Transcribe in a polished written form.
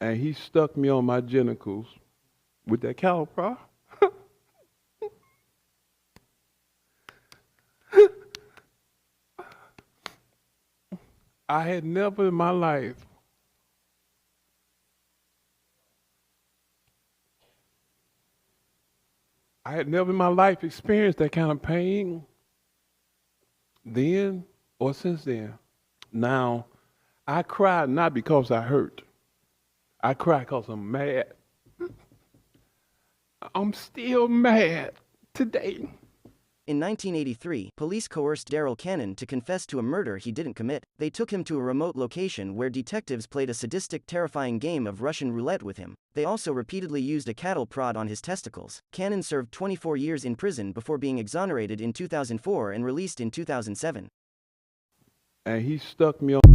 and he stuck me on my genitals with that cattle prod. I had never in my life, experienced that kind of pain then or since then. Now, I cried not because I hurt. I cried because I'm mad. I'm still mad today. In 1983, police coerced Daryl Cannon to confess to a murder he didn't commit. They took him to a remote location where detectives played a sadistic, terrifying game of Russian roulette with him. They also repeatedly used a cattle prod on his testicles. Cannon served 24 years in prison before being exonerated in 2004 and released in 2007. And he stuck me on